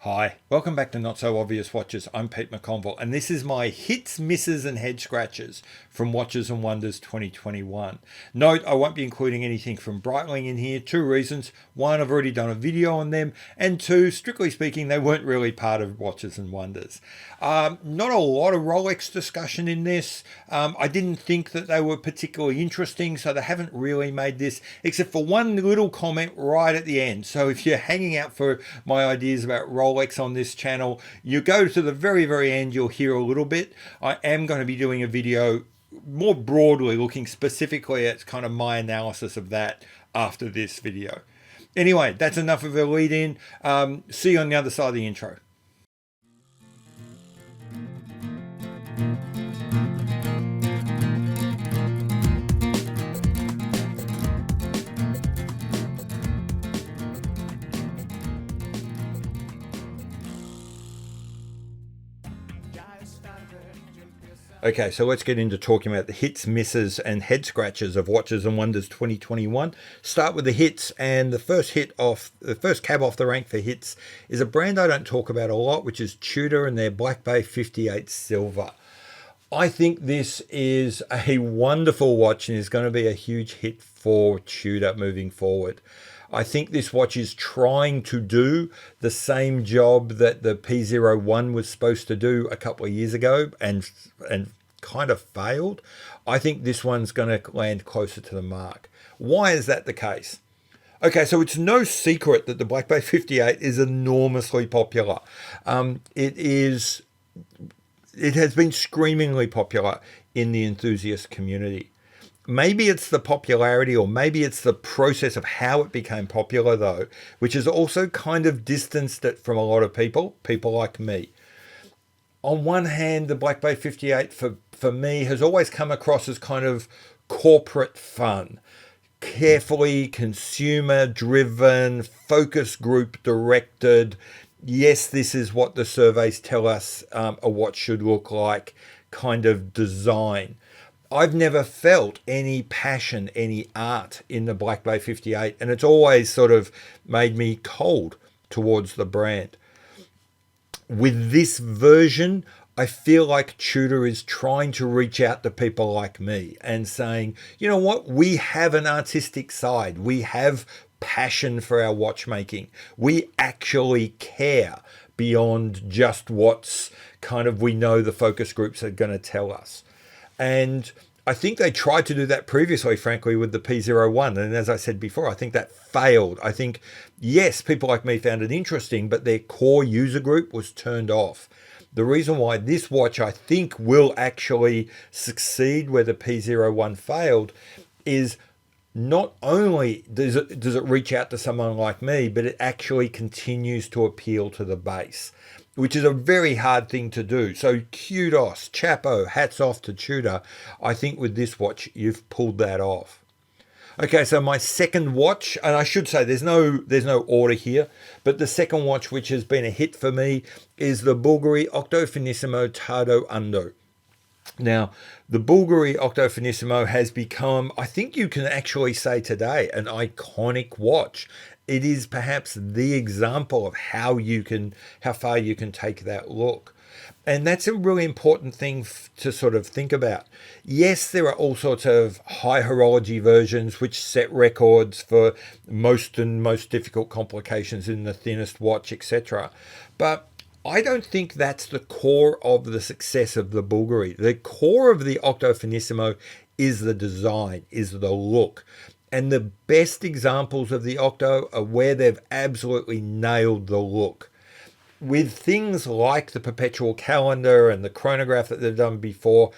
Hi, welcome back to Not So Obvious Watches. I'm Pete McConville, and this is my hits, misses, and head scratches from Watches and Wonders 2021. Note, I won't be including anything from Breitling in here. Two reasons. One, I've already done a video on them, and two, strictly speaking, they weren't really part of Watches and Wonders. Not a lot of Rolex discussion in this. I didn't think that they were particularly interesting, so they haven't really made this, except for one little comment right at the end. So if you're hanging out for my ideas about Rolex on this channel, you go to the very, very end, you'll hear a little bit. I am going to be doing a video more broadly looking specifically at kind of my analysis of that after this video. Anyway, that's enough of a lead in. See you on the other side of the intro. Okay, so let's get into talking about the hits, misses, and head scratches of Watches and Wonders 2021. Start with the hits, and the first cab off the rank for hits is a brand I don't talk about a lot, which is Tudor and their Black Bay 58 Silver. I think this is a wonderful watch and is going to be a huge hit for Tudor moving forward. I think this watch is trying to do the same job that the P01 was supposed to do a couple of years ago and kind of failed. I think this one's going to land closer to the mark. Why is that the case? Okay, so it's no secret that the Black Bay 58 is enormously popular. It has been screamingly popular in the enthusiast community. Maybe it's the popularity, or maybe it's the process of how it became popular, though, which has also kind of distanced it from a lot of people like me. On one hand, the Black Bay 58 for me has always come across as kind of corporate fun, carefully consumer driven, focus group directed. Yes, this is what the surveys tell us a watch should look like, kind of design. I've never felt any passion, any art in the Black Bay 58, and it's always sort of made me cold towards the brand. With this version, I feel like Tudor is trying to reach out to people like me and saying, you know what, we have an artistic side. We have passion for our watchmaking. We actually care beyond just what's kind of we know the focus groups are going to tell us. And I think they tried to do that previously, frankly, with the P01. And as I said before, I think that failed. I think, yes, people like me found it interesting, but their core user group was turned off. The reason why this watch, I think, will actually succeed where the P01 failed is not only does it reach out to someone like me, but it actually continues to appeal to the base, which is a very hard thing to do. So kudos, chapeau, hats off to Tudor. I think with this watch, you've pulled that off. Okay, so my second watch, and I should say there's no order here, but the second watch which has been a hit for me is the Bulgari Octo Finissimo Tardo Undo. Now, the Bulgari Octo Finissimo has become, I think you can actually say today, an iconic watch. It is perhaps the example of how far you can take that look. And that's a really important thing to sort of think about. Yes, there are all sorts of high horology versions which set records for most difficult complications in the thinnest watch, etc. But I don't think that's the core of the success of the Bulgari. The core of the Octo Finissimo is the design, is the look. And the best examples of the Octo are where they've absolutely nailed the look. With things like the perpetual calendar and the chronograph that they've done before,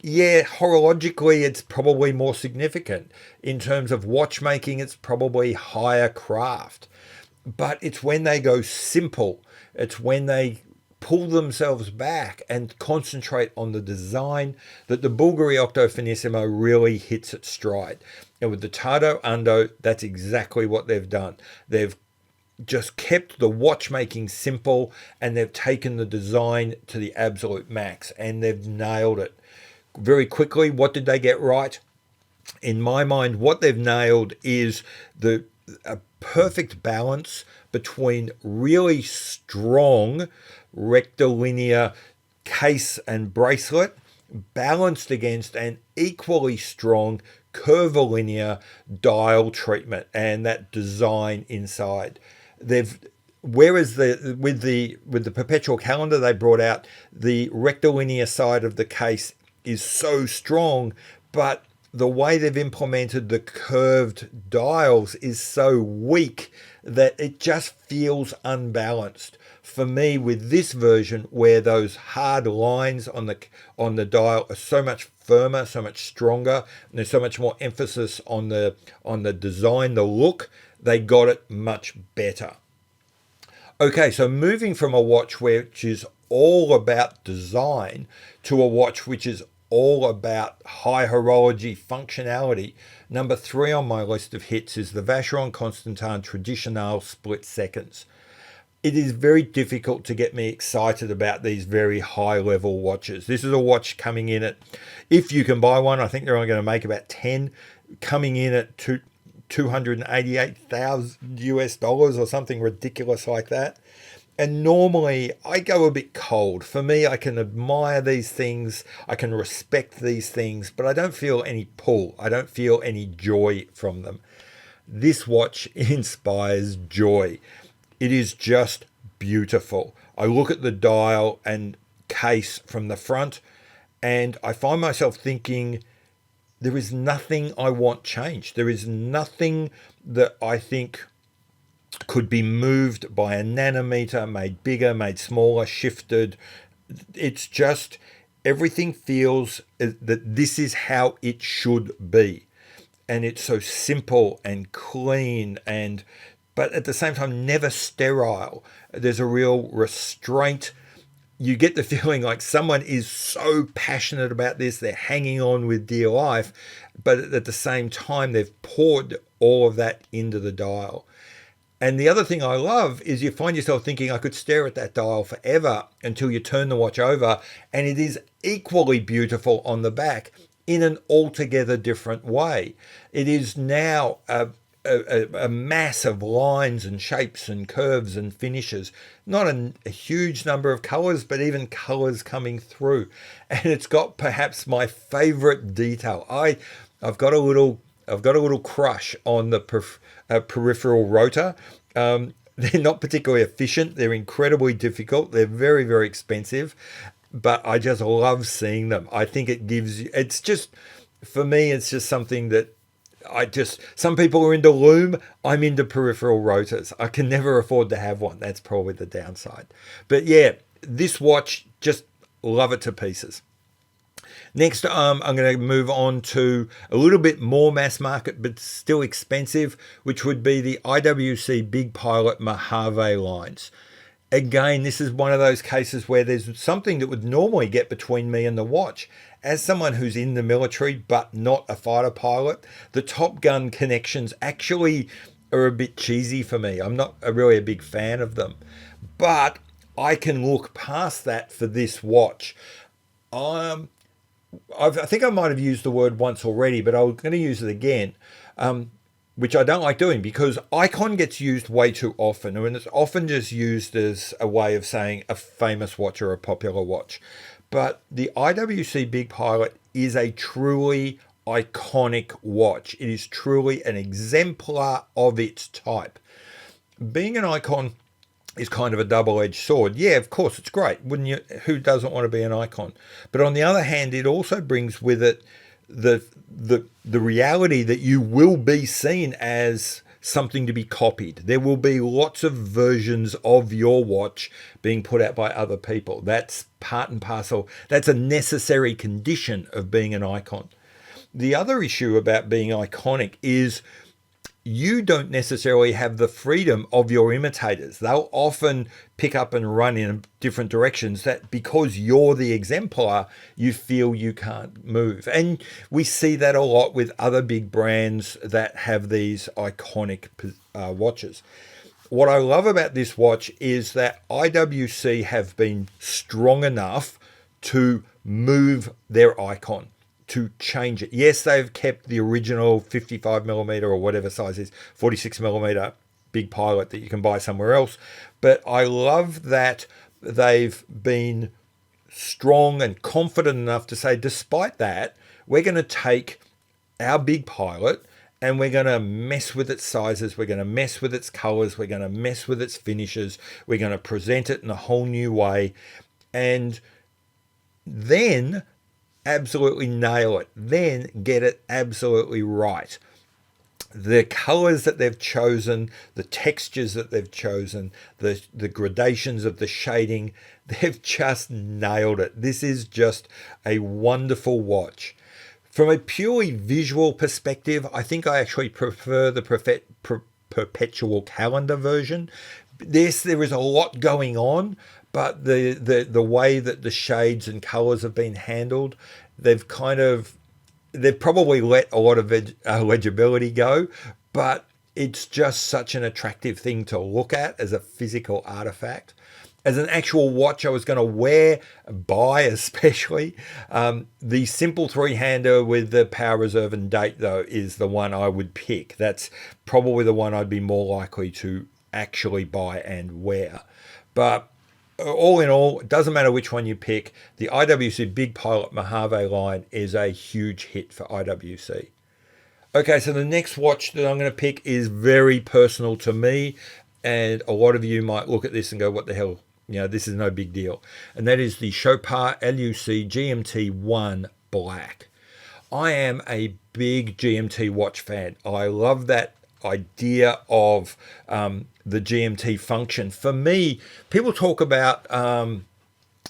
yeah, horologically it's probably more significant. In terms of watchmaking, it's probably higher craft. But it's when they go simple, it's when they pull themselves back and concentrate on the design that the Bulgari Octo Finissimo really hits its stride. And with the Tardo Undo, that's exactly what they've done. They've just kept the watchmaking simple and they've taken the design to the absolute max and they've nailed it. Very quickly, what did they get right? In my mind, what they've nailed is perfect balance between really strong rectilinear case and bracelet balanced against an equally strong curvilinear dial treatment and that design inside. They've Whereas with the perpetual calendar they brought out, the rectilinear side of the case is so strong, but the way they've implemented the curved dials is so weak that it just feels unbalanced. For me, with this version, where those hard lines on the dial are so much firmer, so much stronger, and there's so much more emphasis on the design, the look, they got it much better. Okay, so moving from a watch which is all about design to a watch which is all about high horology functionality. Number 3 on my list of hits is the Vacheron Constantin Traditionnel Split Seconds. It is very difficult to get me excited about these very high level watches. This is a watch coming in at, if you can buy one, I think they're only going to make about 10, coming in at $288,000 US or something ridiculous like that. And normally I go a bit cold. For me, I can admire these things, I can respect these things, but I don't feel any pull. I don't feel any joy from them. This watch inspires joy. It is just beautiful. I look at the dial and case from the front and I find myself thinking, there is nothing I want changed. There is nothing that I think could be moved by a nanometer, made bigger, made smaller, shifted. It's just, everything feels that this is how it should be. And it's so simple and clean, but at the same time never sterile. There's a real restraint. You get the feeling like someone is so passionate about this, they're hanging on with dear life, but at the same time they've poured all of that into the dial. And the other thing I love is you find yourself thinking, I could stare at that dial forever, until you turn the watch over and it is equally beautiful on the back in an altogether different way. It is now a mass of lines and shapes and curves and finishes. Not a huge number of colors, but even colors coming through. And it's got perhaps my favorite detail. I've got a little crush on the peripheral rotor. They're not particularly efficient. They're incredibly difficult. They're very, very expensive, but I just love seeing them. I think it gives you, it's just, for me, it's just something that some people are into loom. I'm into peripheral rotors. I can never afford to have one. That's probably the downside. But yeah, this watch, just love it to pieces. Next, I'm going to move on to a little bit more mass market, but still expensive, which would be the IWC Big Pilot Mojave lines. Again, this is one of those cases where there's something that would normally get between me and the watch. As someone who's in the military but not a fighter pilot, the Top Gun connections actually are a bit cheesy for me. I'm not really a big fan of them, but I can look past that for this watch. I think I might have used the word once already, but I'm going to use it again, which I don't like doing, because icon gets used way too often. I mean, it's often just used as a way of saying a famous watch or a popular watch. But the IWC Big Pilot is a truly iconic watch. It is truly an exemplar of its type. Being an icon is kind of a double-edged sword. Yeah, of course, it's great. Wouldn't you? Who doesn't want to be an icon? But on the other hand, it also brings with it the reality that you will be seen as something to be copied. There will be lots of versions of your watch being put out by other people. That's part and parcel. That's a necessary condition of being an icon. The other issue about being iconic is you don't necessarily have the freedom of your imitators. They'll often pick up and run in different directions, that because you're the exemplar, you feel you can't move. And we see that a lot with other big brands that have these iconic watches. What I love about this watch is that IWC have been strong enough to move their icon, to change it. Yes, they've kept the original 55mm or whatever size is, 46mm big Pilot that you can buy somewhere else. But I love that they've been strong and confident enough to say, despite that, we're going to take our big Pilot and we're going to mess with its sizes, we're going to mess with its colors, we're going to mess with its finishes, we're going to present it in a whole new way, and then absolutely nail it, then get it absolutely right. The colors that they've chosen, the textures that they've chosen, the gradations of the shading, they've just nailed it. This is just a wonderful watch. From a purely visual perspective, I think I actually prefer the perpetual calendar version. Yes, there is a lot going on, but the way that the shades and colors have been handled, they've probably let a lot of legibility go, but it's just such an attractive thing to look at as a physical artifact. As an actual watch I was going to buy especially, the simple three-hander with the power reserve and date, though, is the one I would pick. That's probably the one I'd be more likely to actually buy and wear. But all in all, it doesn't matter which one you pick. The IWC Big Pilot Mojave line is a huge hit for IWC. Okay, so the next watch that I'm going to pick is very personal to me, and a lot of you might look at this and go, what the hell? This is no big deal. And that is the Chopard LUC GMT1 Black. I am a big GMT watch fan. I love that idea of the GMT function. For me, people talk about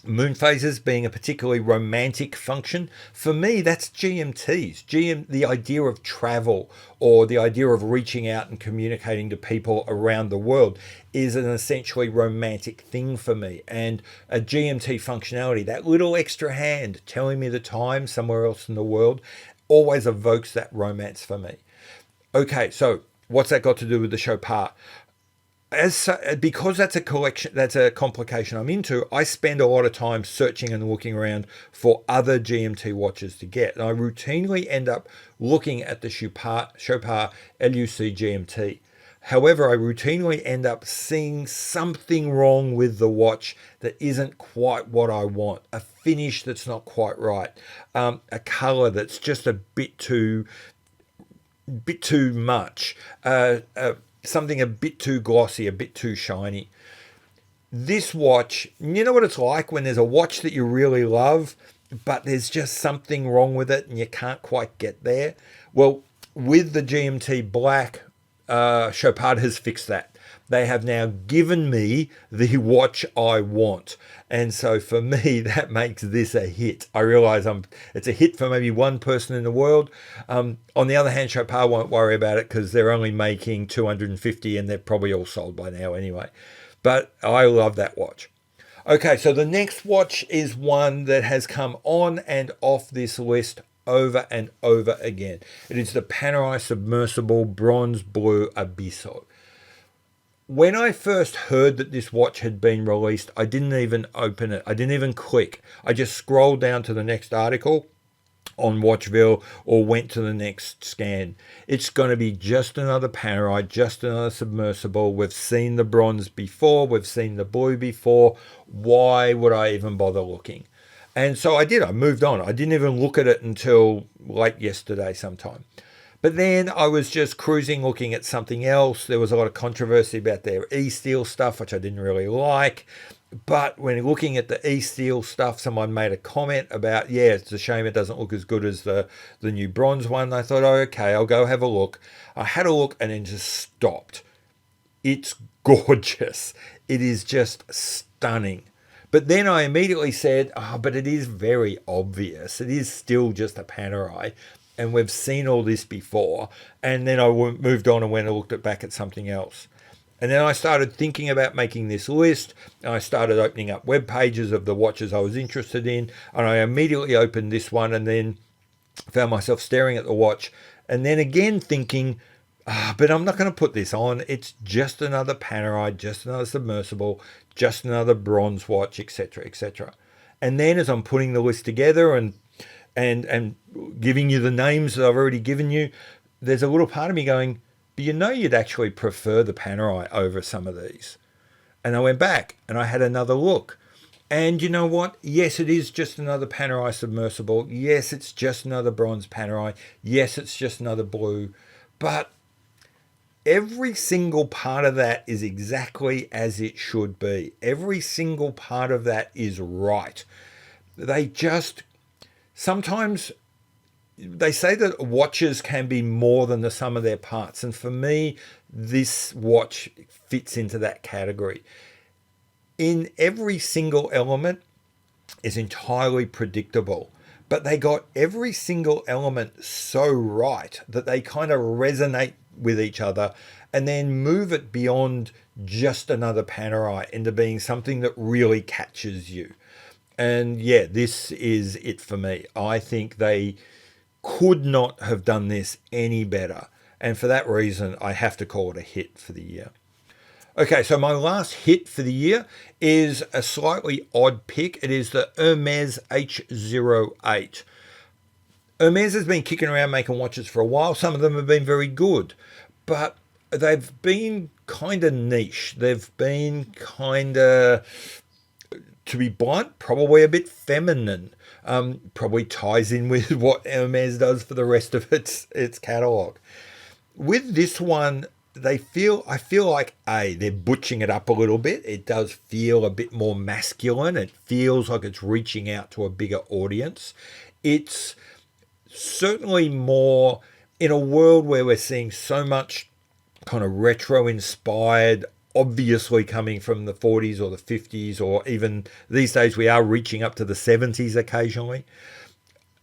moon phases being a particularly romantic function. For me, that's GMTs. The idea of travel or the idea of reaching out and communicating to people around the world is an essentially romantic thing for me. And a GMT functionality, that little extra hand telling me the time somewhere else in the world, always evokes that romance for me. Okay, so what's that got to do with the Chopard? Because that's a complication I'm into, I spend a lot of time searching and looking around for other GMT watches to get. And I routinely end up looking at the Chopard LUC GMT. However, I routinely end up seeing something wrong with the watch that isn't quite what I want. A finish that's not quite right. A color that's just a bit too much. Something a bit too glossy, a bit too shiny. This watch, you know what it's like when there's a watch that you really love, but there's just something wrong with it and you can't quite get there? Well, with the GMT Black, Chopard has fixed that. They have now given me the watch I want. And so for me, that makes this a hit. I realize it's a hit for maybe one person in the world. On the other hand, Chopard won't worry about it because they're only making 250 and they're probably all sold by now anyway. But I love that watch. Okay, so the next watch is one that has come on and off this list over and over again. It is the Panerai Submersible Bronze Blue Abisso. When I first heard that this watch had been released, I didn't even open it. I didn't even click. I just scrolled down to the next article on Watchville or went to the next scan. It's going to be just another Panerai, just another submersible. We've seen the bronze before. We've seen the blue before. Why would I even bother looking? And so I did. I moved on. I didn't even look at it until late yesterday sometime. But then I was just cruising, looking at something else. There was a lot of controversy about their E-Steel stuff, which I didn't really like. But when looking at the E-Steel stuff, someone made a comment about, yeah, it's a shame it doesn't look as good as the new bronze one. I thought, oh, okay, I'll go have a look. I had a look and then just stopped. It's gorgeous. It is just stunning. But then I immediately said, but it is very obvious. It is still just a Panerai. And we've seen all this before. And then I moved on and went and looked back at something else. And then I started thinking about making this list. And I started opening up web pages of the watches I was interested in. And I immediately opened this one and then found myself staring at the watch. And then again thinking, but I'm not going to put this on. It's just another Panerai, just another submersible, just another bronze watch, etc., etc. And then as I'm putting the list together and giving you the names that I've already given you, there's a little part of me going, but you'd actually prefer the Panerai over some of these. And I went back and I had another look. And you know what? Yes, it is just another Panerai submersible. Yes, it's just another bronze Panerai. Yes, it's just another blue. But every single part of that is exactly as it should be. Every single part of that is right. They just sometimes they say that watches can be more than the sum of their parts. And for me, this watch fits into that category. In every single element is entirely predictable, but they got every single element so right that they kind of resonate with each other and then move it beyond just another Panerai into being something that really catches you. And yeah, this is it for me. I think they could not have done this any better. And for that reason, I have to call it a hit for the year. Okay, so my last hit for the year is a slightly odd pick. It is the Hermes H08. Hermes has been kicking around making watches for a while. Some of them have been very good, but they've been kind of niche. They've been kind of, to be blunt, probably a bit feminine. Probably ties in with what Hermes does for the rest of its catalogue. With this one, I feel like they're butching it up a little bit. It does feel a bit more masculine. It feels like it's reaching out to a bigger audience. It's certainly more in a world where we're seeing so much kind of retro inspired, obviously coming from the 40s or the 50s, or even these days we are reaching up to the 70s occasionally.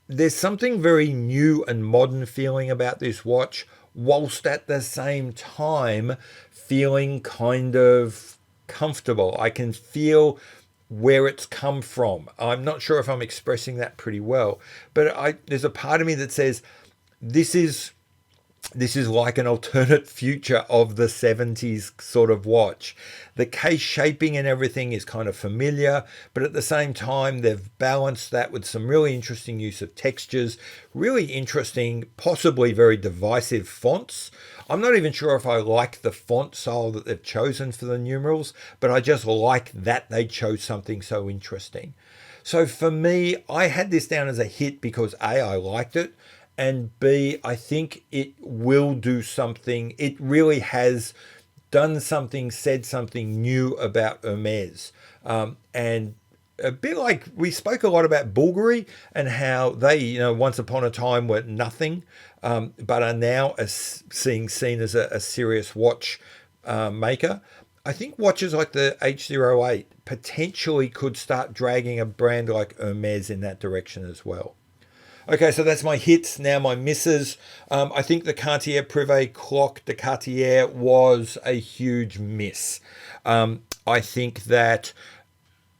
There's something very new and modern feeling about this watch, whilst at the same time feeling kind of comfortable. I can feel where it's come from. I'm not sure if I'm expressing that pretty well, but there's a part of me that says this is like an alternate future of the 70s sort of watch. The case shaping and everything is kind of familiar, but at the same time, they've balanced that with some really interesting use of textures, really interesting, possibly very divisive fonts. I'm not even sure if I like the font style that they've chosen for the numerals, but I just like that they chose something so interesting. So for me, I had this down as a hit because A, I liked it, and B, I think it will do something. It really has done something, said something new about Hermes. And a bit like we spoke a lot about Bulgari and how they, once upon a time were nothing, but are now seen as a serious watch maker. I think watches like the H08 potentially could start dragging a brand like Hermes in that direction as well. Okay, so that's my hits. Now my misses. I think the Cartier Privé Clock de Cartier was a huge miss. I think that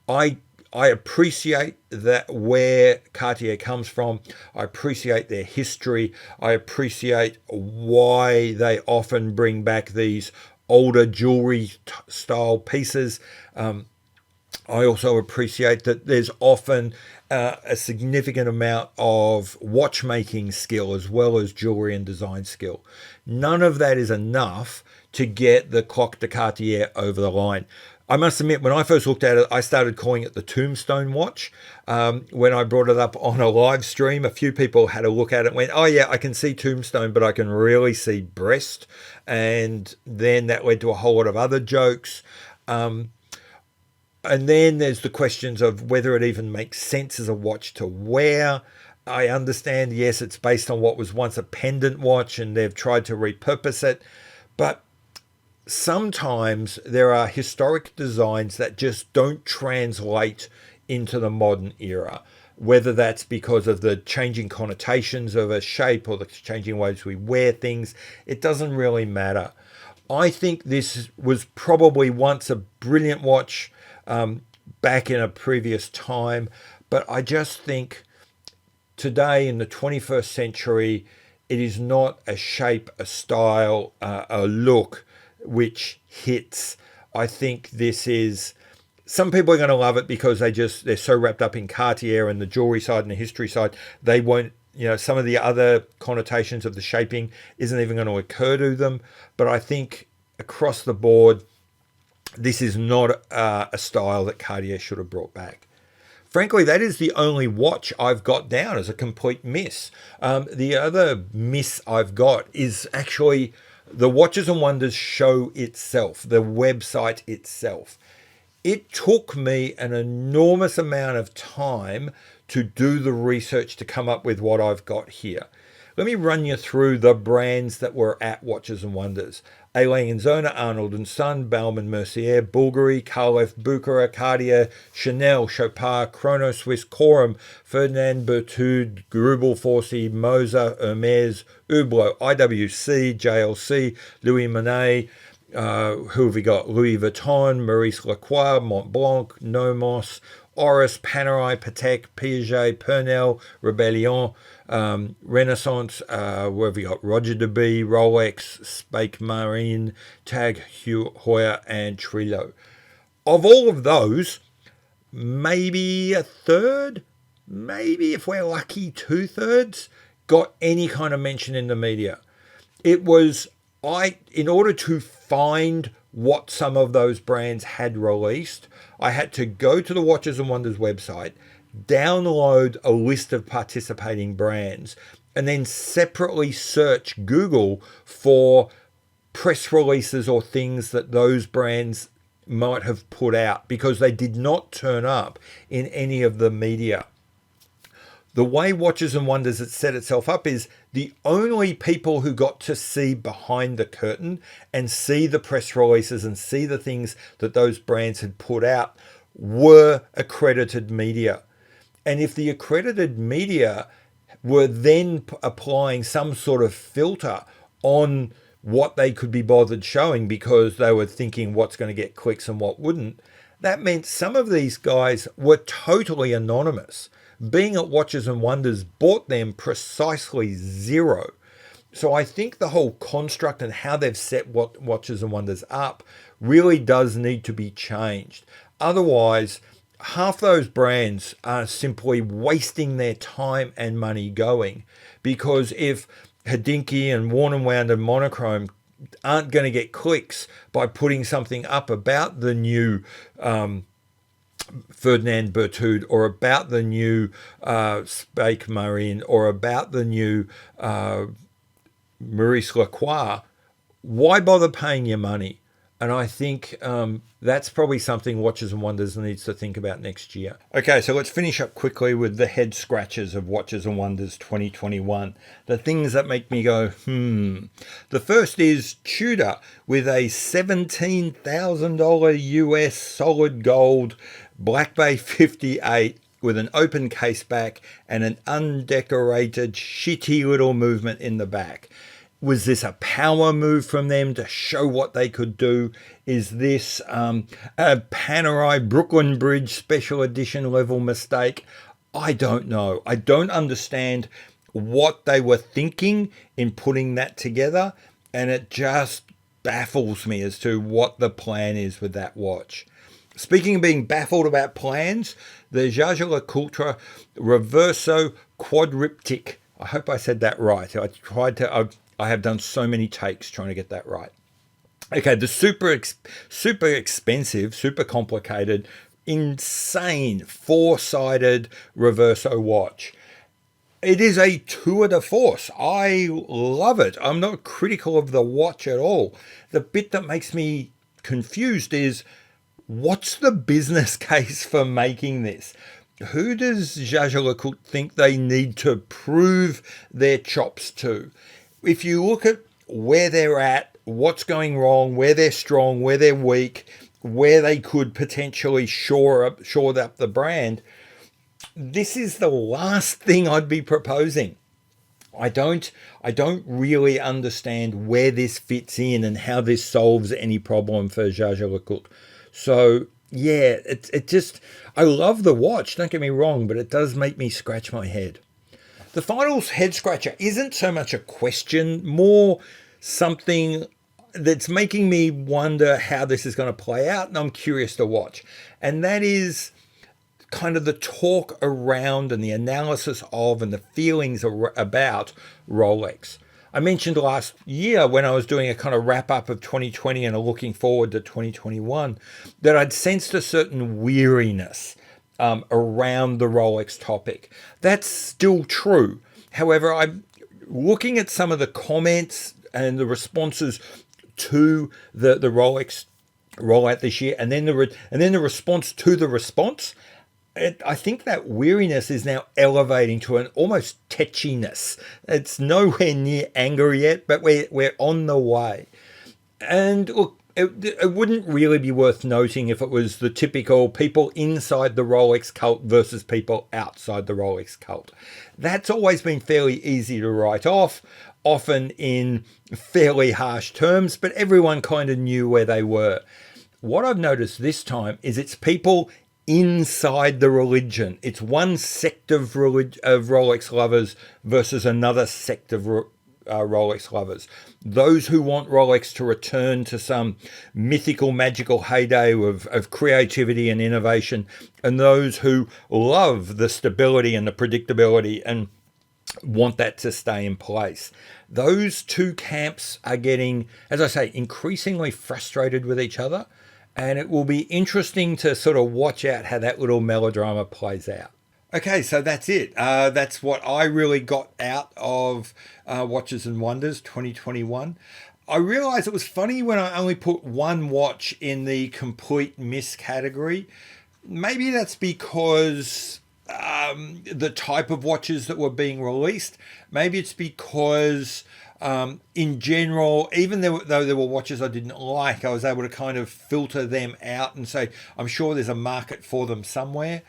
I appreciate that where Cartier comes from. I appreciate their history. I appreciate why they often bring back these older jewelry style pieces. I also appreciate that there's often a significant amount of watchmaking skill as well as jewelry and design skill. None of that is enough to get the Clock de Cartier over the line. I must admit, when I first looked at it, I started calling it the Tombstone watch. When I brought it up on a live stream, a few people had a look at it and went, oh yeah, I can see Tombstone, but I can really see Brest. And then that led to a whole lot of other jokes. And then there's the questions of whether it even makes sense as a watch to wear. I understand, yes, it's based on what was once a pendant watch and they've tried to repurpose it. But sometimes there are historic designs that just don't translate into the modern era. Whether that's because of the changing connotations of a shape or the changing ways we wear things, it doesn't really matter. I think this was probably once a brilliant watch, back in a previous time, but I just think today in the 21st century, it is not a shape, a style, a look which hits. I think this is, some people are going to love it because they're so wrapped up in Cartier and the jewelry side and the history side, they won't some of the other connotations of the shaping isn't even going to occur to them. But I think across the board, this is not a style that Cartier should have brought back. Frankly, that is the only watch I've got down as a complete miss. The other miss I've got is actually the Watches and Wonders show itself, the website itself. It took me an enormous amount of time to do the research to come up with what I've got here. Let me run you through the brands that were at Watches and Wonders. A. Lange & Söhne, Arnold & Son, Baume & Mercier, Bulgari, Karl F. Bucherer, Cartier, Chanel, Chopard, Chrono Swiss, Corum, Ferdinand Berthoud, Grubel, Forsey, Moser, Hermes, Hublot, IWC, JLC, Louis Monet, who have we got? Louis Vuitton, Maurice Lacroix, Montblanc, Nomos, Oris, Panerai, Patek, Piaget, Pernell, Rebellion, Renaissance, where have we got? Roger de B, Rolex, Spake Marine, Tag Heuer, and Trillo. Of all of those, maybe a third, maybe if we're lucky, 2/3 got any kind of mention in the media. It was, in order to find what some of those brands had released, I had to go to the Watches and Wonders website, download a list of participating brands, and then separately search Google for press releases or things that those brands might have put out, because they did not turn up in any of the media. The way Watches and Wonders had set itself up is the only people who got to see behind the curtain and see the press releases and see the things that those brands had put out were accredited media. And if the accredited media were then applying some sort of filter on what they could be bothered showing because they were thinking what's going to get clicks and what wouldn't, that meant some of these guys were totally anonymous. Being at Watches and Wonders bought them precisely zero. So I think the whole construct and how they've set Watches and Wonders up really does need to be changed. Otherwise, half those brands are simply wasting their time and money going, because if Hodinkee and Worn and Wound and Monochrome aren't going to get clicks by putting something up about the new Ferdinand Berthoud or about the new Spake Marine or about the new Maurice Lacroix, why bother paying your money? And I think that's probably something Watches and Wonders needs to think about next year. Okay, so let's finish up quickly with the head scratches of Watches and Wonders 2021. The things that make me go, The first is Tudor with a $17,000 US solid gold Black Bay 58 with an open case back and an undecorated shitty little movement in the back. Was this a power move from them to show what they could do? Is this a Panerai Brooklyn Bridge special edition level mistake? I don't know. I don't understand what they were thinking in putting that together, and it just baffles me as to what the plan is with that watch. Speaking of being baffled about plans, the Jaeger-LeCoultre Reverso Quadriptych. I hope I said that right. I have done so many takes trying to get that right. Okay, the super expensive, super complicated, insane four-sided Reverso watch. It is a tour de force. I love it. I'm not critical of the watch at all. The bit that makes me confused is, what's the business case for making this? Who does Jaeger-LeCoultre think they need to prove their chops to? If you look at where they're at, what's going wrong, where they're strong, where they're weak, where they could potentially shore up the brand, this is the last thing I'd be proposing. I don't really understand where this fits in and how this solves any problem for Jaeger-LeCoultre. So yeah, it just, I love the watch, don't get me wrong, but it does make me scratch my head. The final head scratcher isn't so much a question, more something that's making me wonder how this is going to play out, and I'm curious to watch. And that is kind of the talk around and the analysis of and the feelings about Rolex. I mentioned last year when I was doing a kind of wrap up of 2020 and looking forward to 2021 that I'd sensed a certain weariness around the Rolex topic. That's still true. However, I'm looking at some of the comments and the responses to the Rolex rollout this year, and then the response to the response. I think that weariness is now elevating to an almost tetchiness. It's nowhere near anger yet, but we're on the way. And look, it wouldn't really be worth noting if it was the typical people inside the Rolex cult versus people outside the Rolex cult. That's always been fairly easy to write off, often in fairly harsh terms, but everyone kind of knew where they were. What I've noticed this time is it's people inside the religion. It's one sect of Rolex lovers versus another sect of Rolex lovers. Those who want Rolex to return to some mythical, magical heyday of creativity and innovation, and those who love the stability and the predictability and want that to stay in place. Those two camps are getting, as I say, increasingly frustrated with each other, and it will be interesting to sort of watch out how that little melodrama plays out. Okay, so that's it. That's what I really got out of Watches and Wonders 2021. I realised it was funny when I only put one watch in the complete miss category. Maybe that's because the type of watches that were being released. Maybe it's because in general, even though there were watches I didn't like, I was able to kind of filter them out and say, I'm sure there's a market for them somewhere.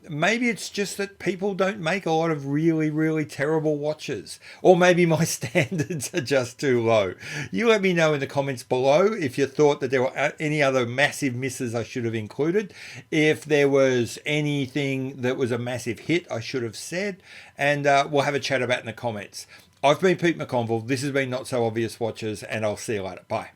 Maybe it's just that people don't make a lot of really, really terrible watches. Or maybe my standards are just too low. You let me know in the comments below if you thought that there were any other massive misses I should have included. If there was anything that was a massive hit I should have said. And we'll have a chat about it in the comments. I've been Pete McConville. This has been Not So Obvious Watches, and I'll see you later. Bye.